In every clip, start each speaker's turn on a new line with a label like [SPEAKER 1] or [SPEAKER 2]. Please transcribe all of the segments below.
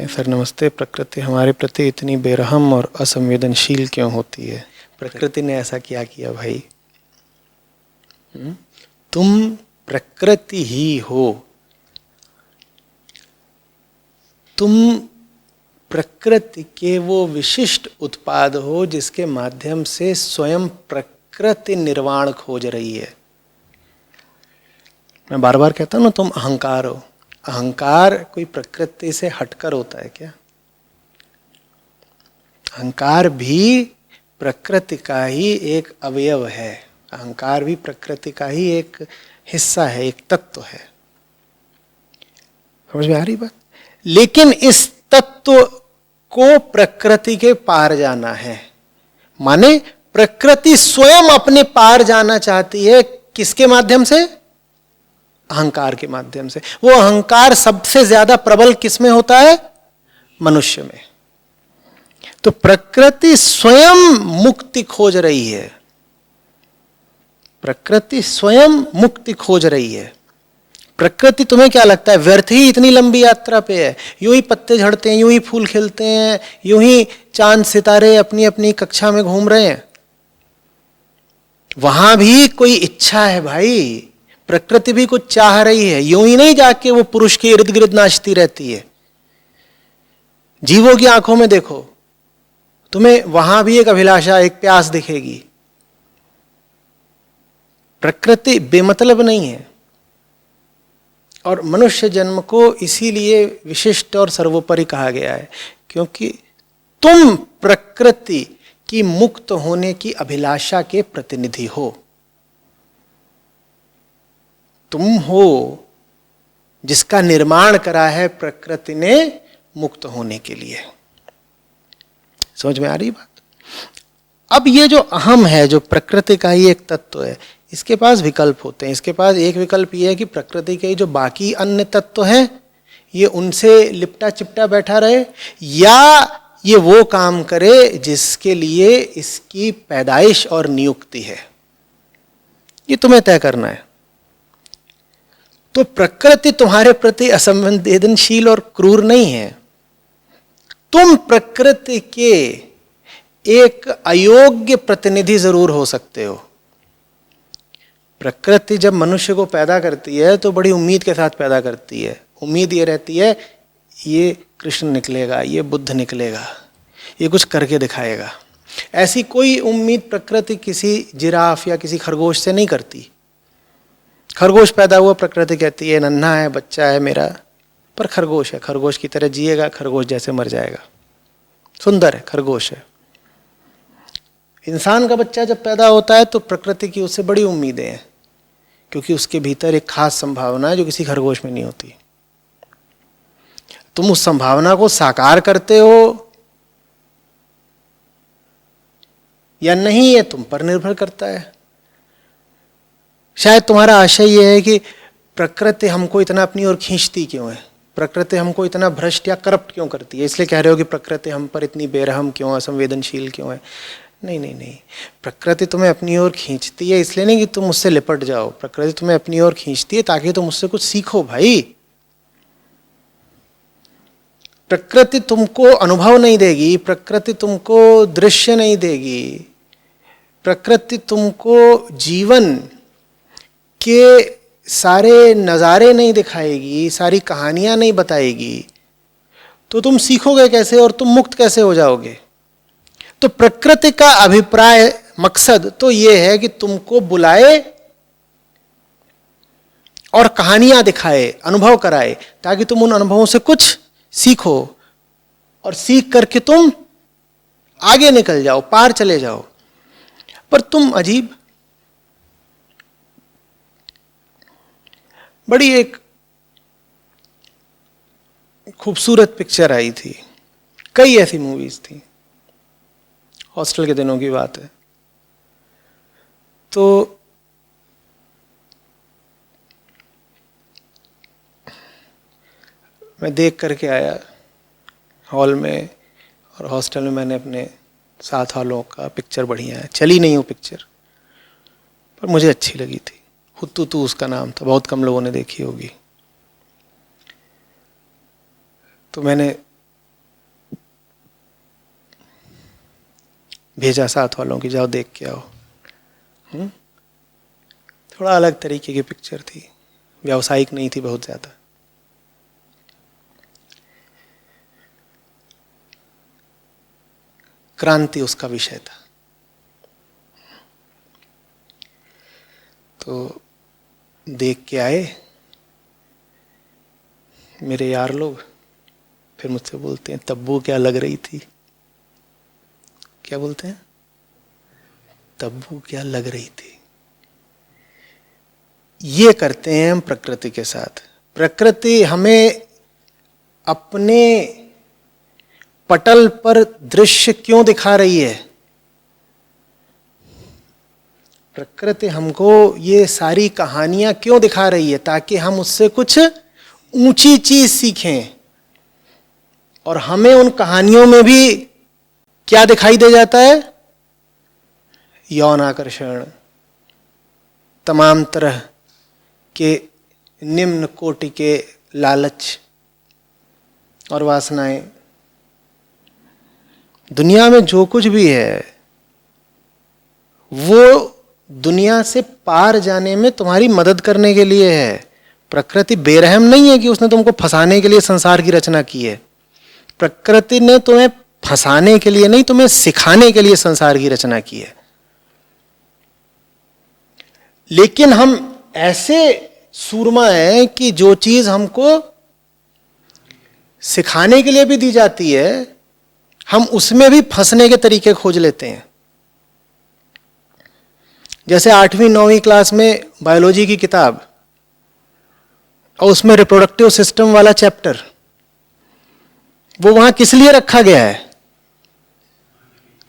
[SPEAKER 1] हैं, सर नमस्ते। प्रकृति हमारे प्रति इतनी बेरहम और असंवेदनशील क्यों होती है? प्रकृति ने ऐसा क्या किया भाई? तुम प्रकृति ही हो। तुम प्रकृति के वो विशिष्ट उत्पाद हो जिसके माध्यम से स्वयं प्रकृति निर्वाण खोज रही है। मैं बार बार कहता हूं ना, तुम अहंकार हो। अहंकार कोई प्रकृति से हटकर होता है क्या? अहंकार भी प्रकृति का ही एक अवयव है। अहंकार भी प्रकृति का ही एक हिस्सा है, एक तत्व है। समझ में आ रही बात? लेकिन इस तत्व को प्रकृति के पार जाना है। माने प्रकृति स्वयं अपने पार जाना चाहती है। किसके माध्यम से? अहंकार के माध्यम से। वो अहंकार सबसे ज्यादा प्रबल किसमें होता है? मनुष्य में। तो प्रकृति स्वयं मुक्ति खोज रही है। प्रकृति स्वयं मुक्ति खोज रही है। प्रकृति, तुम्हें क्या लगता है व्यर्थ ही इतनी लंबी यात्रा पे है? यूं ही पत्ते झड़ते हैं, यूं ही फूल खिलते हैं, यूं ही चांद सितारे अपनी अपनी कक्षा में घूम रहे हैं। वहां भी कोई इच्छा है भाई। प्रकृति भी कुछ चाह रही है। यूं ही नहीं जाके वो पुरुष के इर्द गिर्द नाचती रहती है। जीवों की आंखों में देखो, तुम्हें वहां भी एक अभिलाषा, एक प्यास दिखेगी। प्रकृति बेमतलब नहीं है। और मनुष्य जन्म को इसीलिए विशिष्ट और सर्वोपरि कहा गया है, क्योंकि तुम प्रकृति की मुक्त होने की अभिलाषा के प्रतिनिधि हो। तुम हो जिसका निर्माण करा है प्रकृति ने मुक्त होने के लिए। समझ में आ रही बात? अब ये जो अहम है, जो प्रकृति का ही एक तत्व है, इसके पास विकल्प होते हैं। इसके पास एक विकल्प ये है कि प्रकृति के जो बाकी अन्य तत्व हैं ये उनसे लिपटा चिपटा बैठा रहे, या ये वो काम करे जिसके लिए इसकी पैदाइश और नियुक्ति है। ये तुम्हें तय करना है। तो प्रकृति तुम्हारे प्रति असंवेदनशील और क्रूर नहीं है। तुम प्रकृति के एक अयोग्य प्रतिनिधि जरूर हो सकते हो। प्रकृति जब मनुष्य को पैदा करती है तो बड़ी उम्मीद के साथ पैदा करती है। उम्मीद ये रहती है ये कृष्ण निकलेगा, ये बुद्ध निकलेगा, ये कुछ करके दिखाएगा। ऐसी कोई उम्मीद प्रकृति किसी जिराफ या किसी खरगोश से नहीं करती। खरगोश पैदा हुआ, प्रकृति कहती है नन्हा है, बच्चा है मेरा, पर खरगोश है, खरगोश की तरह जिएगा, खरगोश जैसे मर जाएगा, सुंदर है, खरगोश है। इंसान का बच्चा जब पैदा होता है तो प्रकृति की उससे बड़ी उम्मीदें हैं, क्योंकि उसके भीतर एक खास संभावना है जो किसी खरगोश में नहीं होती। तुम उस संभावना को साकार करते हो या नहीं, ये तुम पर निर्भर करता है। शायद तुम्हारा आशय यह है कि प्रकृति हमको इतना अपनी ओर खींचती क्यों है, प्रकृति हमको इतना भ्रष्ट या करप्ट क्यों करती है, इसलिए कह रहे हो कि प्रकृति हम पर इतनी बेरहम क्यों, असंवेदनशील क्यों है। नहीं नहीं नहीं, प्रकृति तुम्हें अपनी ओर खींचती है इसलिए नहीं कि तुम उससे लिपट जाओ। प्रकृति तुम्हें अपनी ओर खींचती है ताकि तुम उससे कुछ सीखो भाई। प्रकृति तुमको अनुभव नहीं देगी, प्रकृति तुमको दृश्य नहीं देगी, प्रकृति तुमको जीवन के सारे नज़ारे नहीं दिखाएगी, सारी कहानियां नहीं बताएगी। तो तुम सीखोगे कैसे और तुम मुक्त कैसे हो जाओगे? तो प्रकृति का अभिप्राय, मकसद तो यह है कि तुमको बुलाए और कहानियां दिखाए, अनुभव कराए, ताकि तुम उन अनुभवों से कुछ सीखो और सीख करके तुम आगे निकल जाओ, पार चले जाओ। पर तुम अजीब, बड़ी एक खूबसूरत पिक्चर आई थी, कई ऐसी मूवीज थी, हॉस्टल के दिनों की बात है। तो मैं देख करके आया हॉल में, और हॉस्टल में मैंने अपने साथ वालों का, पिक्चर बढ़िया है, चली नहीं वो पिक्चर, पर मुझे अच्छी लगी थी। हुत्तुतू उसका नाम था, बहुत कम लोगों ने देखी होगी। तो मैंने भेजा साथ वालों की, जाओ देख के आओ। थोड़ा अलग तरीके की पिक्चर थी, व्यावसायिक नहीं थी बहुत ज्यादा। क्रांति उसका विषय था। तो देख के आए मेरे यार लोग, फिर मुझसे बोलते हैं तब्बू क्या लग रही थी। क्या बोलते हैं? तब्बू क्या लग रही थी। ये करते हैं हम प्रकृति के साथ। प्रकृति हमें अपने पटल पर दृश्य क्यों दिखा रही है? प्रकृति हमको ये सारी कहानियां क्यों दिखा रही है? ताकि हम उससे कुछ ऊंची चीज सीखें। और हमें उन कहानियों में भी क्या दिखाई दे जाता है? यौन आकर्षण, तमाम तरह के निम्न कोटि के लालच और वासनाएं। दुनिया में जो कुछ भी है वो दुनिया से पार जाने में तुम्हारी मदद करने के लिए है। प्रकृति बेरहम नहीं है कि उसने तुमको फंसाने के लिए संसार की रचना की है। प्रकृति ने तुम्हें फंसाने के लिए नहीं, तुम्हें सिखाने के लिए संसार की रचना की है। लेकिन हम ऐसे सूरमा हैं कि जो चीज हमको सिखाने के लिए भी दी जाती है, हम उसमें भी फंसने के तरीके खोज लेते हैं। जैसे 8वीं 9वीं क्लास में बायोलॉजी की किताब, और उसमें रिप्रोडक्टिव सिस्टम वाला चैप्टर, वो वहां किस लिए रखा गया है?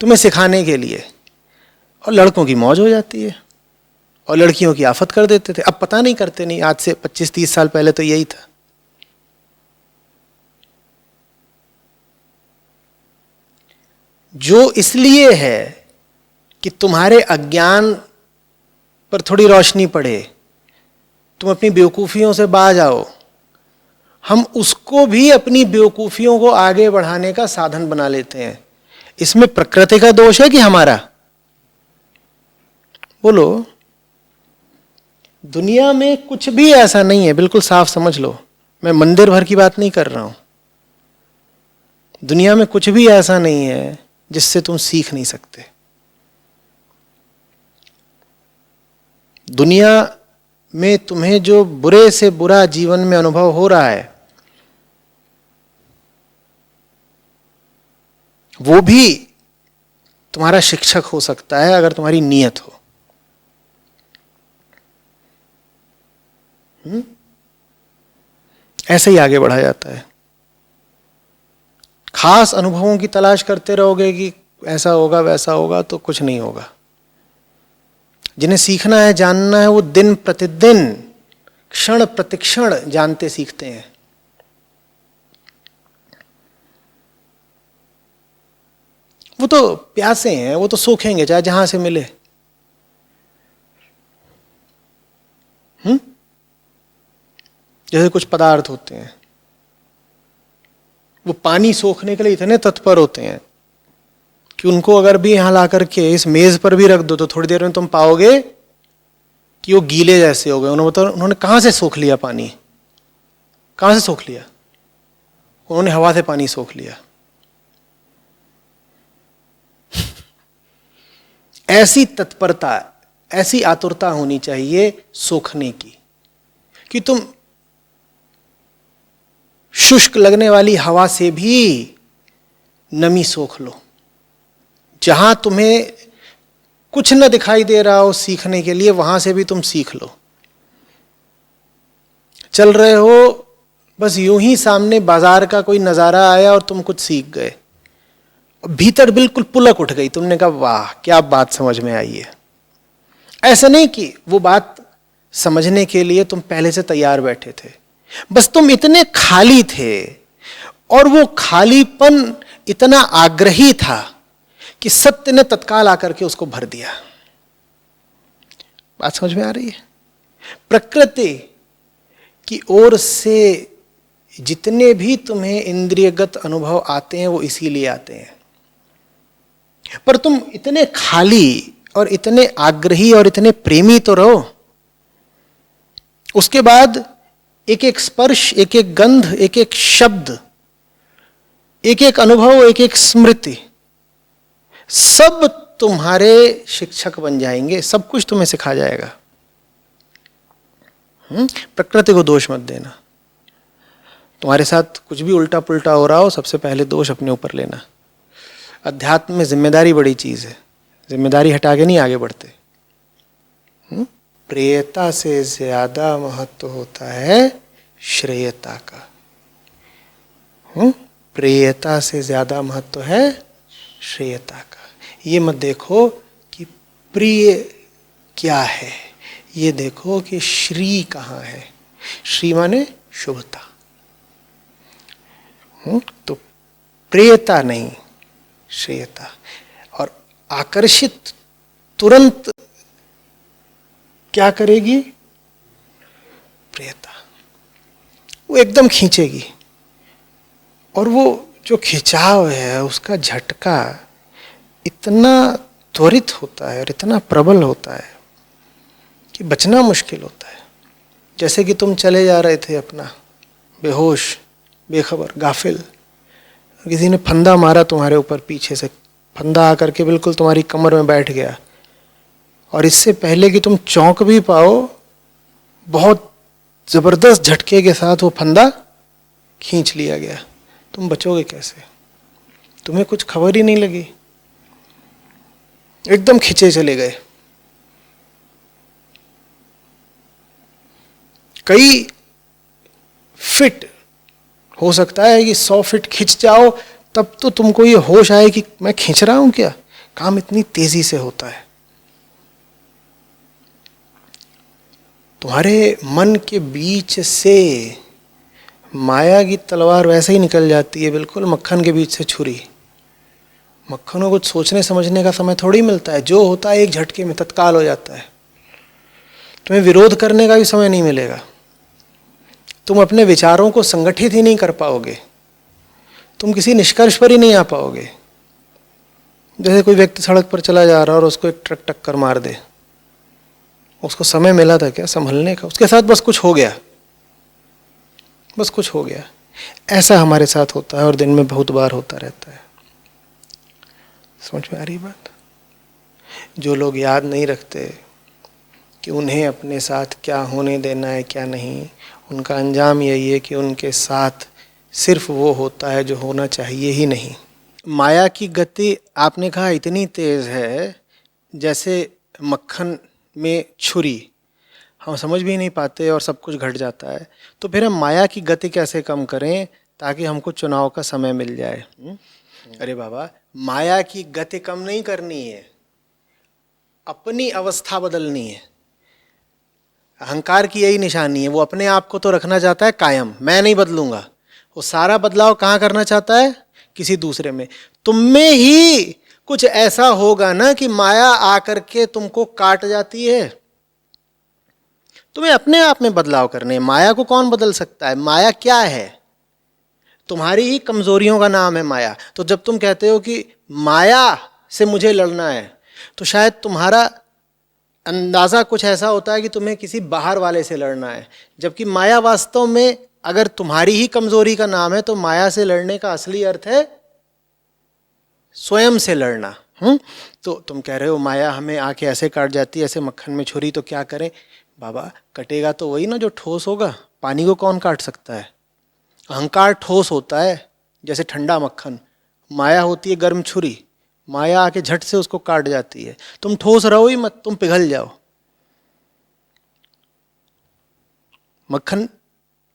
[SPEAKER 1] तुम्हें सिखाने के लिए। और लड़कों की मौज हो जाती है और लड़कियों की आफत कर देते थे। अब पता नहीं, करते नहीं। आज से 25-30 साल पहले तो यही था। जो इसलिए है कि तुम्हारे अज्ञान पर थोड़ी रोशनी पड़े, तुम अपनी बेवकूफियों से बाज आओ। हम उसको भी अपनी बेवकूफियों को आगे बढ़ाने का साधन बना लेते हैं। इसमें प्रकृति का दोष है कि हमारा? बोलो। दुनिया में कुछ भी ऐसा नहीं है, बिल्कुल साफ समझ लो। मैं मंदिर भर की बात नहीं कर रहा हूं। दुनिया में कुछ भी ऐसा नहीं है जिससे तुम सीख नहीं सकते। दुनिया में तुम्हें जो बुरे से बुरा जीवन में अनुभव हो रहा है, वो भी तुम्हारा शिक्षक हो सकता है अगर तुम्हारी नीयत हो। ऐसे ही आगे बढ़ा जाता है। खास अनुभवों की तलाश करते रहोगे कि ऐसा होगा वैसा होगा, तो कुछ नहीं होगा। जिन्हें सीखना है, जानना है, वो दिन प्रतिदिन, क्षण प्रतिक्षण जानते सीखते हैं। वो तो प्यासे हैं, वो तो सूखेंगे चाहे जहां से मिले। जैसे कुछ पदार्थ होते हैं, वो पानी सोखने के लिए इतने तत्पर होते हैं कि उनको अगर भी यहां ला करके इस मेज पर भी रख दो तो थोड़ी देर में तुम पाओगे कि वो गीले जैसे हो गए। उन्होंने कहां से सोख लिया पानी? कहां से सोख लिया? उन्होंने हवा से पानी सोख लिया। ऐसी तत्परता, ऐसी आतुरता होनी चाहिए सोखने की कि तुम शुष्क लगने वाली हवा से भी नमी सोख लो। जहां तुम्हें कुछ न दिखाई दे रहा हो सीखने के लिए, वहां से भी तुम सीख लो। चल रहे हो, बस यूं ही सामने बाजार का कोई नजारा आया और तुम कुछ सीख गए, भीतर बिल्कुल पुलक उठ गई। तुमने कहा वाह क्या बात समझ में आई है। ऐसा नहीं कि वो बात समझने के लिए तुम पहले से तैयार बैठे थे, बस तुम इतने खाली थे और वो खालीपन इतना आग्रही था कि सत्य ने तत्काल आकर के उसको भर दिया। बात समझ में आ रही है? प्रकृति की ओर से जितने भी तुम्हें इंद्रियगत अनुभव आते हैं वो इसीलिए आते हैं। पर तुम इतने खाली और इतने आग्रही और इतने प्रेमी तो रहो, उसके बाद एक एक स्पर्श, एक एक गंध, एक एक शब्द, एक एक अनुभव, एक एक स्मृति, सब तुम्हारे शिक्षक बन जाएंगे, सब कुछ तुम्हें सिखा जाएगा। प्रकृति को दोष मत देना। तुम्हारे साथ कुछ भी उल्टा पुल्टा हो रहा हो, सबसे पहले दोष अपने ऊपर लेना। अध्यात्म में जिम्मेदारी बड़ी चीज है, जिम्मेदारी हटा के नहीं आगे बढ़ते। प्रेयता से ज्यादा महत्व होता है श्रेयता का। प्रेयता से ज्यादा महत्व है श्रेयता का। ये मत देखो कि प्रिय क्या है, ये देखो कि श्री कहाँ है। श्री माने शुभता। तो प्रियता नहीं, श्रेयता। और आकर्षित तुरंत क्या करेगी? प्रियता। वो एकदम खींचेगी, और वो जो खिंचाव है उसका झटका इतना त्वरित होता है और इतना प्रबल होता है कि बचना मुश्किल होता है। जैसे कि तुम चले जा रहे थे अपना, बेहोश, बेखबर, गाफिल, किसी ने फंदा मारा तुम्हारे ऊपर पीछे से, फंदा आकर के बिल्कुल तुम्हारी कमर में बैठ गया, और इससे पहले कि तुम चौंक भी पाओ, बहुत जबरदस्त झटके के साथ वो फंदा खींच लिया गया। तुम बचोगे कैसे? तुम्हें कुछ खबर ही नहीं लगी, एकदम खींचे चले गए। कई फिट हो सकता है कि 100 फीट खींच जाओ, तब तो तुमको ये होश आए कि मैं खींच रहा हूं क्या। काम इतनी तेजी से होता है। तुम्हारे मन के बीच से माया की तलवार वैसे ही निकल जाती है, बिल्कुल मक्खन के बीच से छुरी। मक्खन को कुछ सोचने समझने का समय थोड़ी मिलता है, जो होता है एक झटके में तत्काल हो जाता है। तुम्हें विरोध करने का भी समय नहीं मिलेगा, तुम अपने विचारों को संगठित ही नहीं कर पाओगे, तुम किसी निष्कर्ष पर ही नहीं आ पाओगे। जैसे कोई व्यक्ति सड़क पर चला जा रहा है और उसको एक ट्रक टक्कर मार दे, उसको समय मिला था क्या संभलने का? उसके साथ बस कुछ हो गया, बस कुछ हो गया। ऐसा हमारे साथ होता है और दिन में बहुत बार होता रहता है। समझ में आ रही बात? जो लोग याद नहीं रखते कि उन्हें अपने साथ क्या होने देना है क्या नहीं, उनका अंजाम यही है कि उनके साथ सिर्फ वो होता है जो होना चाहिए ही नहीं। माया की गति आपने कहा इतनी तेज है जैसे मक्खन में छुरी, हम समझ भी नहीं पाते और सब कुछ घट जाता है। तो फिर हम माया की गति कैसे कम करें ताकि हमको चुनाव का समय मिल जाए? अरे बाबा, माया की गति कम नहीं करनी है, अपनी अवस्था बदलनी है। अहंकार की यही निशानी है, वो अपने आप को तो रखना चाहता है कायम, मैं नहीं बदलूंगा। वो सारा बदलाव कहाँ करना चाहता है? किसी दूसरे में। तुम में ही कुछ ऐसा होगा ना कि माया आकर के तुमको काट जाती है। तुम्हें अपने आप में बदलाव करने। माया को कौन बदल सकता है? माया क्या है? तुम्हारी ही कमजोरियों का नाम है माया। तो जब तुम कहते हो कि माया से मुझे लड़ना है, तो शायद तुम्हारा अंदाजा कुछ ऐसा होता है कि तुम्हें किसी बाहर वाले से लड़ना है, जबकि माया वास्तव में अगर तुम्हारी ही कमजोरी का नाम है तो माया से लड़ने का असली अर्थ है स्वयं से लड़ना। तो तुम कह रहे हो माया हमें आके ऐसे काट जाती है, ऐसे मक्खन में छुरी, तो क्या करें? बाबा, कटेगा तो वही ना जो ठोस होगा। पानी को कौन काट सकता है? अहंकार ठोस होता है जैसे ठंडा मक्खन, माया होती है गर्म छुरी। माया आके झट से उसको काट जाती है। तुम ठोस रहो ही मत, तुम पिघल जाओ। मक्खन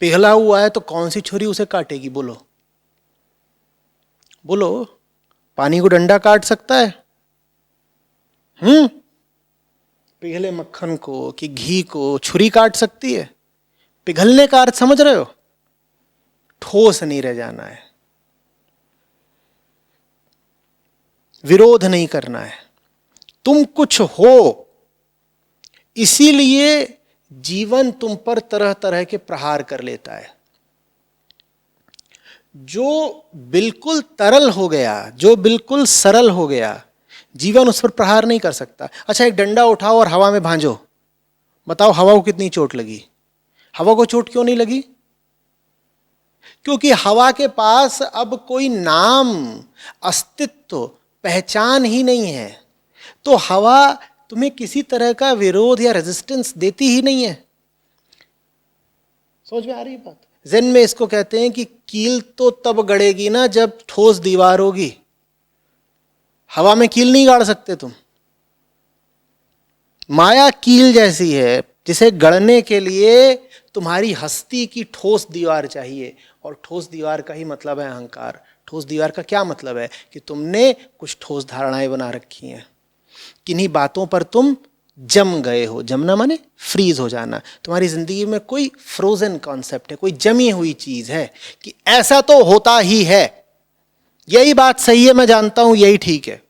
[SPEAKER 1] पिघला हुआ है तो कौन सी छुरी उसे काटेगी? बोलो बोलो। पानी को डंडा काट सकता है? पिघले मक्खन को कि घी को छुरी काट सकती है? पिघलने का अर्थ समझ रहे हो? ठोस नहीं रह जाना है, विरोध नहीं करना है। तुम कुछ हो, इसीलिए जीवन तुम पर तरह तरह के प्रहार कर लेता है। जो बिल्कुल तरल हो गया, जो बिल्कुल सरल हो गया, जीवन उस पर प्रहार नहीं कर सकता। अच्छा, एक डंडा उठाओ और हवा में भांजो, बताओ हवा को कितनी चोट लगी? हवा को चोट क्यों नहीं लगी? क्योंकि हवा के पास अब कोई नाम, अस्तित्व, पहचान ही नहीं है। तो हवा तुम्हें किसी तरह का विरोध या रेजिस्टेंस देती ही नहीं है। समझ में आ रही है बात? ज़ेन में इसको कहते हैं कि कील तो तब गड़ेगी ना जब ठोस दीवार होगी। हवा में कील नहीं गाड़ सकते तुम। माया कील जैसी है जिसे गढ़ने के लिए तुम्हारी हस्ती की ठोस दीवार चाहिए, और ठोस दीवार का ही मतलब है अहंकार। ठोस दीवार का क्या मतलब है? कि तुमने कुछ ठोस धारणाएं बना रखी हैं, किन्हीं बातों पर तुम जम गए हो। जमना माने फ्रीज हो जाना। तुम्हारी जिंदगी में कोई फ्रोजन कॉन्सेप्ट है, कोई जमी हुई चीज है कि ऐसा तो होता ही है, यही बात सही है, मैं जानता हूं यही ठीक है,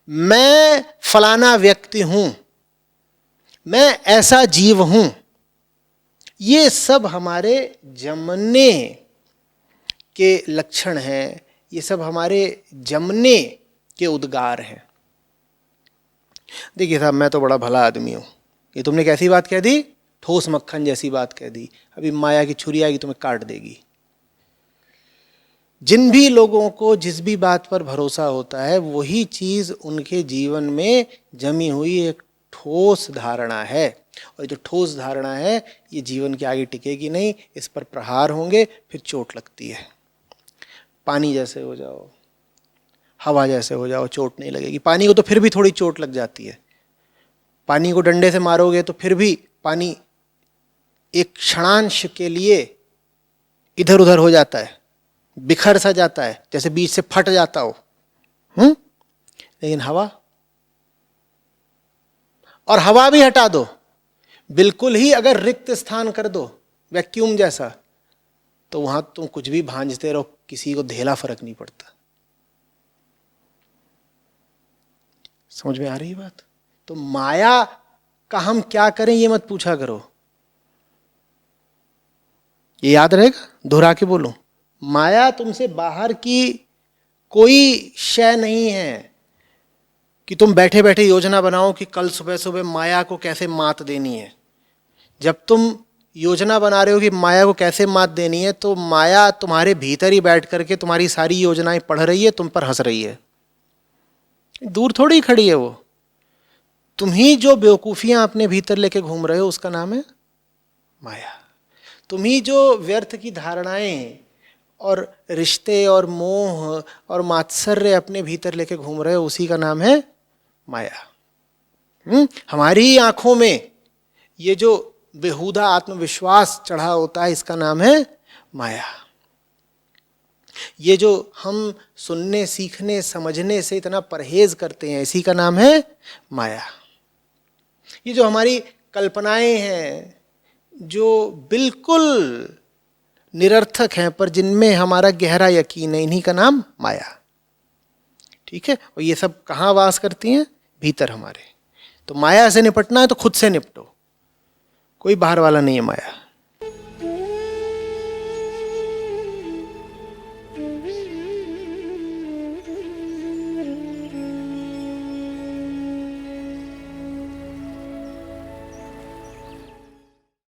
[SPEAKER 1] मैं फलाना व्यक्ति हूं, मैं ऐसा जीव हूं। ये सब हमारे जमने के लक्षण हैं, ये सब हमारे जमने के उद्गार हैं। देखिए साहब, मैं तो बड़ा भला आदमी हूं, ये तुमने कैसी बात कह दी? ठोस मक्खन जैसी बात कह दी। अभी माया की छुरी आएगी तुम्हें काट देगी। जिन भी लोगों को जिस भी बात पर भरोसा होता है, वही चीज उनके जीवन में जमी हुई एक ठोस धारणा है, और जो ठोस धारणा है ये जीवन के आगे टिकेगी नहीं, इस पर प्रहार होंगे, फिर चोट लगती है। पानी जैसे हो जाओ, हवा जैसे हो जाओ, चोट नहीं लगेगी। पानी को तो फिर भी थोड़ी चोट लग जाती है। पानी को डंडे से मारोगे तो फिर भी पानी एक क्षणांश के लिए इधर उधर हो जाता है, बिखर सा जाता है, जैसे बीच से फट जाता हो। लेकिन हवा, और हवा भी हटा दो, बिल्कुल ही अगर रिक्त स्थान कर दो वैक्यूम जैसा, तो वहां तुम कुछ भी भांजते रहो, किसी को धेला फर्क नहीं पड़ता। समझ में आ रही है बात? तो माया का हम क्या करें ये मत पूछा करो, ये याद रहेगा, दोहरा के बोलूं, माया तुमसे बाहर की कोई शय नहीं है कि तुम बैठे बैठे योजना बनाओ कि कल सुबह सुबह माया को कैसे मात देनी है। जब तुम योजना बना रहे हो कि माया को कैसे मात देनी है, तो माया तुम्हारे भीतर ही बैठ करके तुम्हारी सारी योजनाएं पढ़ रही है, तुम पर हंस रही है। दूर थोड़ी खड़ी है वो। तुम ही जो बेवकूफियां अपने भीतर लेके घूम रहे हो, उसका नाम है माया। तुम ही जो व्यर्थ की धारणाएं और रिश्ते और मोह और मात्सर्य अपने भीतर लेके घूम रहे हो, उसी का नाम है माया। हमारी आंखों में ये जो बेहुदा आत्मविश्वास चढ़ा होता है, इसका नाम है माया। ये जो हम सुनने, सीखने, समझने से इतना परहेज करते हैं, इसी का नाम है माया। ये जो हमारी कल्पनाएं हैं जो बिल्कुल निरर्थक हैं, पर जिनमें हमारा गहरा यकीन है, इन्हीं का नाम माया। ठीक है? और ये सब कहाँ वास करती हैं? भीतर हमारे। तो माया से निपटना है तो खुद से निपटो, कोई बाहर वाला नहीं है माया।